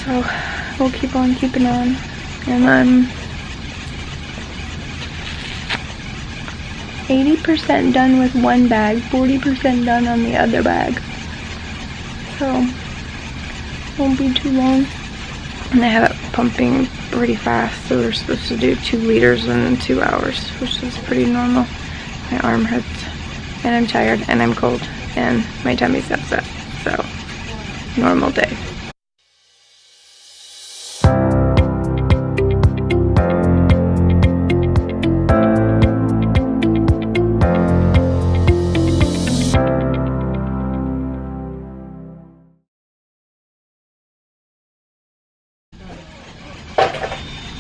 So we'll keep on keeping on. And I'm 80% done with one bag, 40% done on the other bag. So won't be too long. And I have it pumping pretty fast, so we're supposed to do 2 liters in 2 hours, which is pretty normal. My arm hurts, and I'm tired, and I'm cold, and my tummy's upset, so normal day.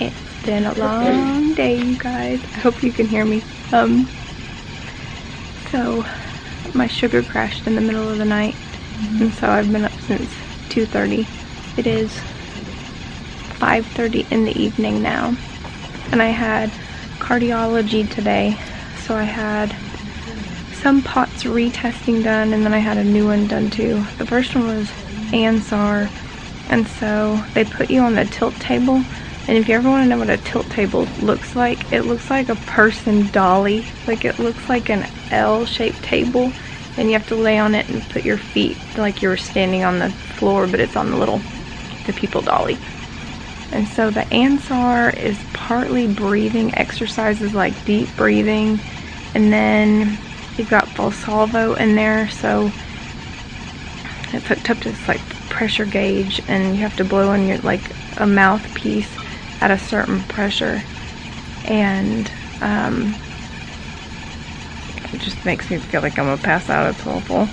It's been a long day, you guys. I hope you can hear me. So my sugar crashed in the middle of the night, and so I've been up since 2:30. It is 5:30 in the evening now, and I had cardiology today, so I had some POTS retesting done, and then I had a new one done too. The first one was ansar, and so they put you on the tilt table. And if you ever want to know what a tilt table looks like, it looks like a person dolly. Like, it looks like an L-shaped table, and you have to lay on it and put your feet like you were standing on the floor, but it's on the people dolly. And so the ansar is partly breathing exercises like deep breathing, and then you've got valsalvo in there, so it's hooked up to this like pressure gauge, and you have to blow in your like a mouthpiece at a certain pressure, and it just makes me feel like I'm gonna pass out. It's awful.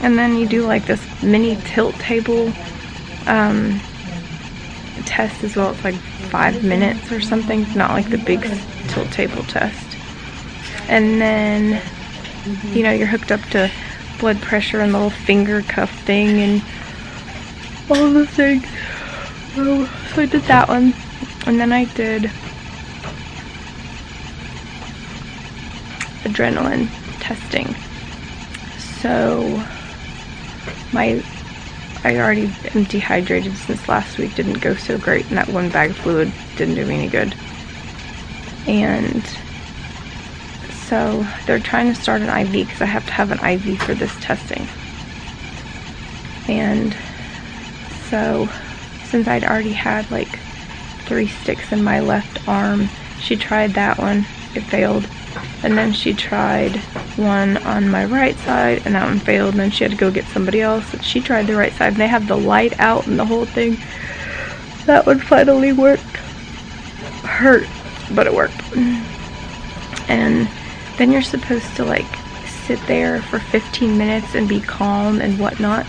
And then you do like this mini tilt table test as well. It's like 5 minutes or something. It's not like the big tilt table test. And then, you know, you're hooked up to blood pressure and the little finger cuff thing and all the things. So I did that one. And then I did adrenaline testing. So I already am dehydrated since last week. Didn't go so great, and that one bag of fluid didn't do me any good. And so they're trying to start an IV because I have to have an IV for this testing. And so since I'd already had like 3 sticks in my left arm, she tried that one, it failed. And then she tried one on my right side, and that one failed. And then she had to go get somebody else, and she tried the right side, and they have the light out and the whole thing. That one finally worked. Hurt, but it worked. And then you're supposed to like sit there for 15 minutes and be calm and whatnot.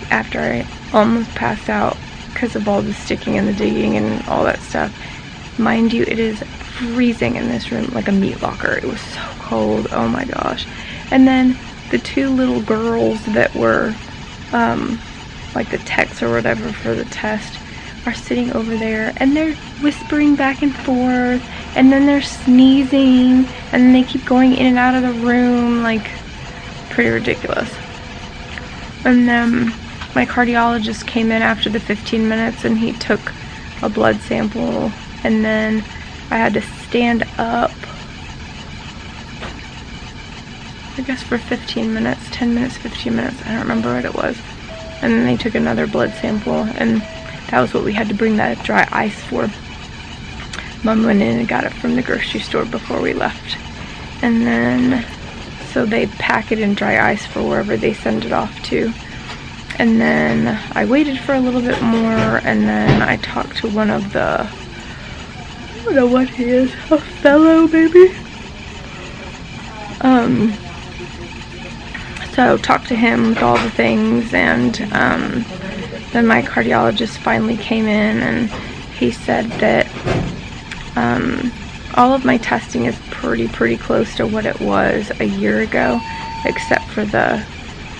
After I almost passed out because of all the sticking and the digging and all that stuff. Mind you, it is freezing in this room, like a meat locker. It was so cold, oh my gosh. And then the 2 little girls that were like the techs or whatever for the test are sitting over there, and they're whispering back and forth, and then they're sneezing, and then they keep going in and out of the room, like pretty ridiculous. And then my cardiologist came in after the 15 minutes, and he took a blood sample, and then I had to stand up, I guess for 15 minutes, 10 minutes, 15 minutes, I don't remember what it was. And then they took another blood sample, and that was what we had to bring that dry ice for. Mom went in and got it from the grocery store before we left. And then, so they pack it in dry ice for wherever they send it off to. And then I waited for a little bit more, and then I talked to one of the, I don't know what he is, a fellow maybe? So talked to him with all the things, and then my cardiologist finally came in, and he said that all of my testing is pretty close to what it was a year ago, except for the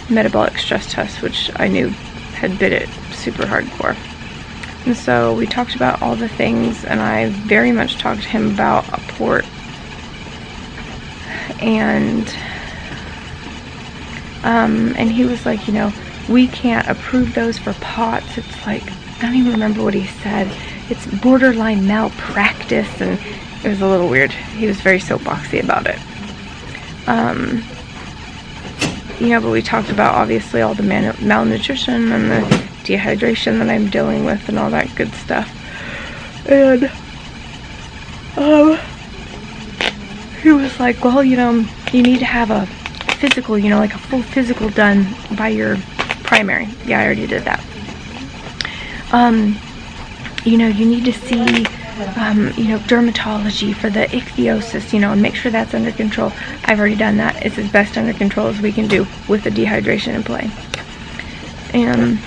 metabolic stress test, which I knew had bit it super hardcore. And so we talked about all the things, and I very much talked to him about a port. And he was like, you know, we can't approve those for POTS. It's like I don't even remember what he said. It's borderline malpractice, and it was a little weird. He was very soapboxy about it. You know, but we talked about obviously all the malnutrition and the dehydration that I'm dealing with and all that good stuff. And he was like, well, you know, you need to have a physical, you know, like a full physical done by your primary. Yeah, I already did that. You know, you need to see, you know, dermatology for the ichthyosis, you know, and make sure that's under control. I've already done that. It's as best under control as we can do with the dehydration in play. And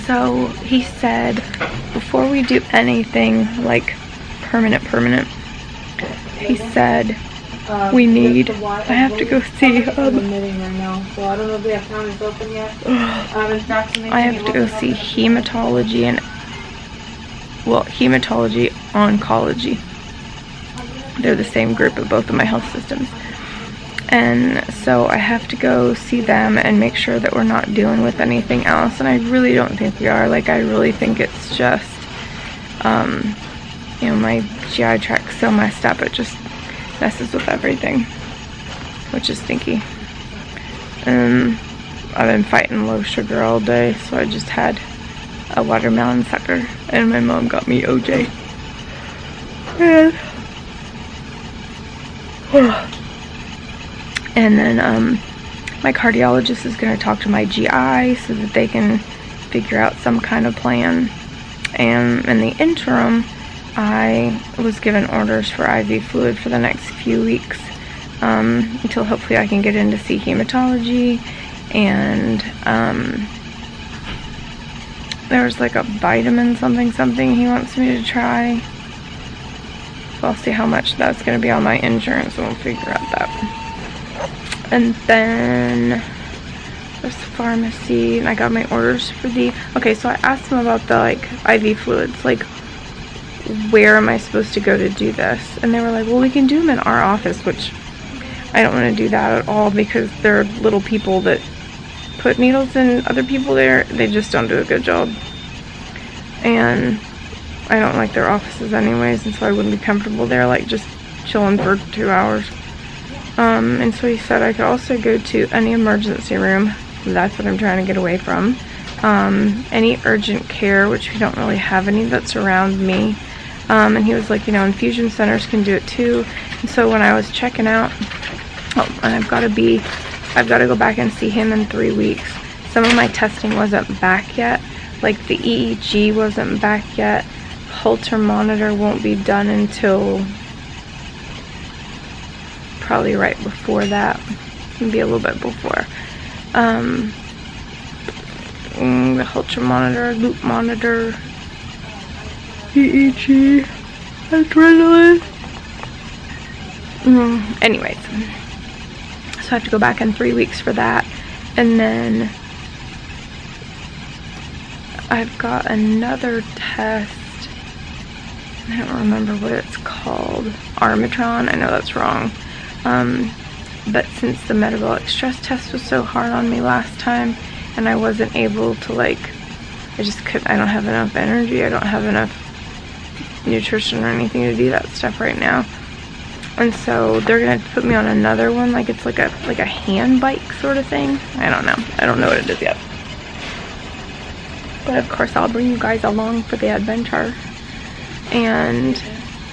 so he said, before we do anything like permanent, he said, we need, I have to go see, I have to go see hematology and, well, hematology, oncology. They're the same group of both of my health systems. And so I have to go see them and make sure that we're not dealing with anything else. And I really don't think we are. Like, I really think it's just, you know, my GI tract's so messed up, it just messes with everything, which is stinky. I've been fighting low sugar all day, so I just had a watermelon sucker, and my mom got me OJ. And then my cardiologist is going to talk to my GI so that they can figure out some kind of plan. And in the interim, I was given orders for IV fluid for the next few weeks, until hopefully I can get in to see hematology. And there was like a vitamin something he wants me to try. So I'll see how much that's going to be on my insurance, and we'll figure out that. And then there's the pharmacy, and I got my orders for the, okay, so I asked them about the like IV fluids, like where am I supposed to go to do this? And they were like, well, we can do them in our office, which I don't want to do that at all, because they're little people that put needles in other people there. They just don't do a good job. And I don't like their offices anyways, and so I wouldn't be comfortable there, like just chilling for 2 hours. And so he said I could also go to any emergency room. That's what I'm trying to get away from. Any urgent care, which we don't really have any that's around me. And he was like, you know, infusion centers can do it too. And so when I was checking out, oh, and I've got to go back and see him in 3 weeks. Some of my testing wasn't back yet. Like the EEG wasn't back yet. Holter monitor won't be done until probably right before that. Maybe a little bit before. The Holter monitor, loop monitor, EEG, adrenaline. Anyways, so I have to go back in 3 weeks for that, and then I've got another test. I don't remember what it's called. Armatron. I know that's wrong. But since the metabolic stress test was so hard on me last time, and I wasn't able to, like, I don't have enough energy, I don't have enough nutrition or anything to do that stuff right now. And so they're gonna put me on another one, like it's like a hand bike sort of thing. I don't know what it is yet. But of course I'll bring you guys along for the adventure. And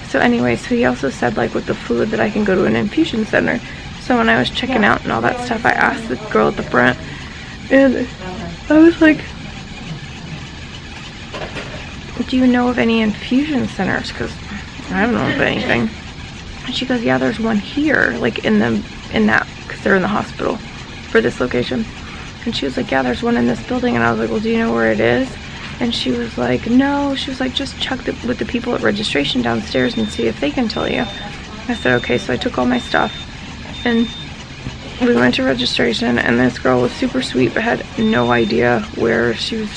so anyway, so he also said, like, with the fluid that I can go to an infusion center. So when I was checking out and all that stuff, I asked the girl at the front, and I was like, do you know of any infusion centers? Because I don't know of anything. And she goes, yeah, there's one here, like in that, because they're in the hospital for this location. And she was like, yeah, there's one in this building. And I was like, well, do you know where it is? And she was like, no. She was like, just check with the people at registration downstairs and see if they can tell you. I said, okay. So I took all my stuff and we went to registration, and this girl was super sweet but had no idea where she was,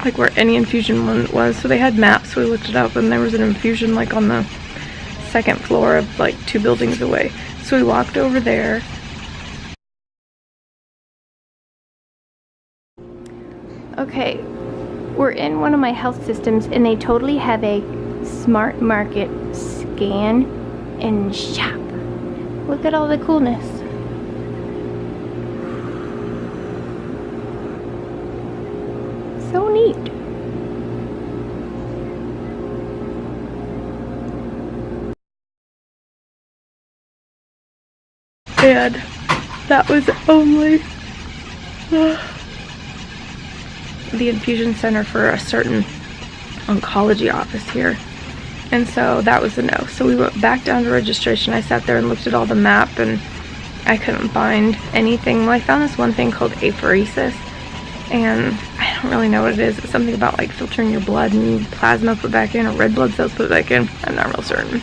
like where any infusion one was. So they had maps, so we looked it up, and there was an infusion like on the second floor of like 2 buildings away. So we walked over there. Okay, we're in one of my health systems and they totally have a smart market scan and shop. Look at all the coolness. So neat. And that was only the infusion center for a certain oncology office here, and so that was a no. So we went back down to registration. I sat there and looked at all the map and I couldn't find anything. Well, I found this one thing called apheresis, and I don't really know what it is. It's something about like filtering your blood and plasma put back in, or red blood cells put back in. I'm not real certain.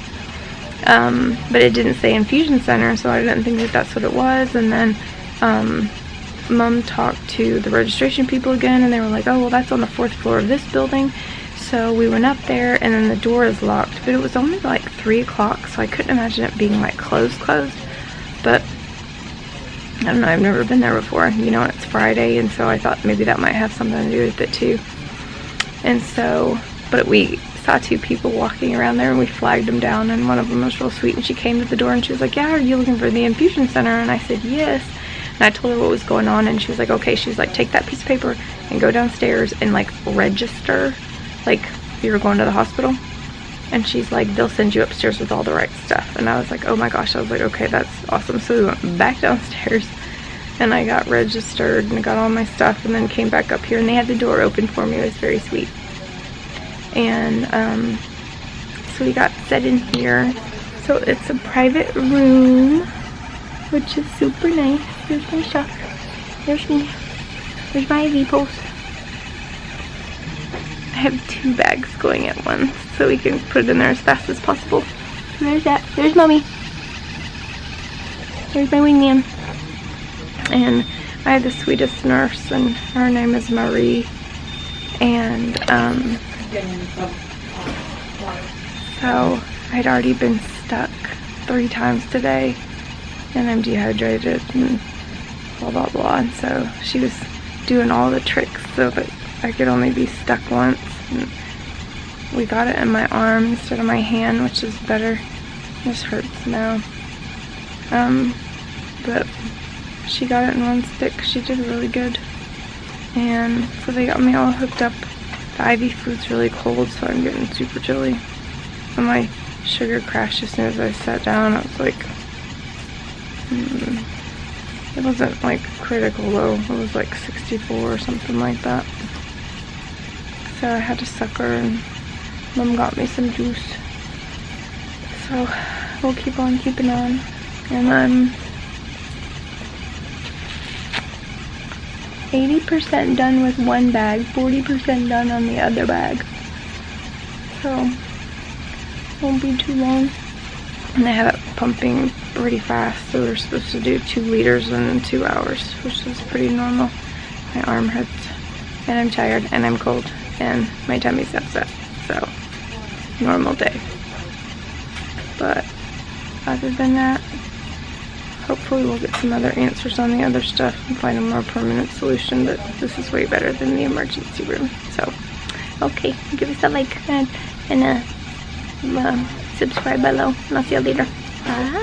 But it didn't say infusion center, so I didn't think that that's what it was. And then Mom talked to the registration people again, and they were like, oh, well, that's on the 4th floor of this building. So we went up there, and then the door is locked, but it was only like 3 o'clock, so I couldn't imagine it being like closed. But I don't know, I've never been there before, you know, it's Friday, and so I thought maybe that might have something to do with it too. And so, but we saw 2 people walking around there, and we flagged them down, and one of them was real sweet, and she came to the door and she was like, yeah, are you looking for the infusion center? And I said yes. And I told her what was going on, and she was like, okay. She's like, take that piece of paper and go downstairs and like register, like if you were going to the hospital. And she's like, they'll send you upstairs with all the right stuff. And I was like, oh my gosh. I was like, okay, that's awesome. So we went back downstairs and I got registered and got all my stuff, and then came back up here, and they had the door open for me. It was very sweet. And so we got set in here. So it's a private room, which is super nice. Here's my stuff. There's me. There's my IV post. I have 2 bags going at once, so we can put it in there as fast as possible. So there's that. There's Mommy. There's my wingman. And I had the sweetest nurse, and her name is Marie. And so I'd already been stuck 3 times today, and I'm dehydrated and blah blah blah. And so she was doing all the tricks so that I could only be stuck once. And we got it in my arm instead of my hand, which is better. This hurts now. But she got it in one stick. She did really good. And so they got me all hooked up. The IV food's really cold, so I'm getting super chilly. And my sugar crashed as soon as I sat down. I was like, it wasn't like critical low. It was like 64 or something like that. So I had to suck her, and Mom got me some juice. So we'll keep on keeping on. And I'm 80% done with one bag, 40% done on the other bag. So won't be too long. And they have it pumping pretty fast, so they're supposed to do 2 liters in 2 hours, which is pretty normal. My arm hurts, and I'm tired, and I'm cold, and my tummy's upset. So normal day. But other than that, hopefully we'll get some other answers on the other stuff and find a more permanent solution, but this is way better than the emergency room. So, okay, give us a like and subscribe below, and I'll see you later. Bye.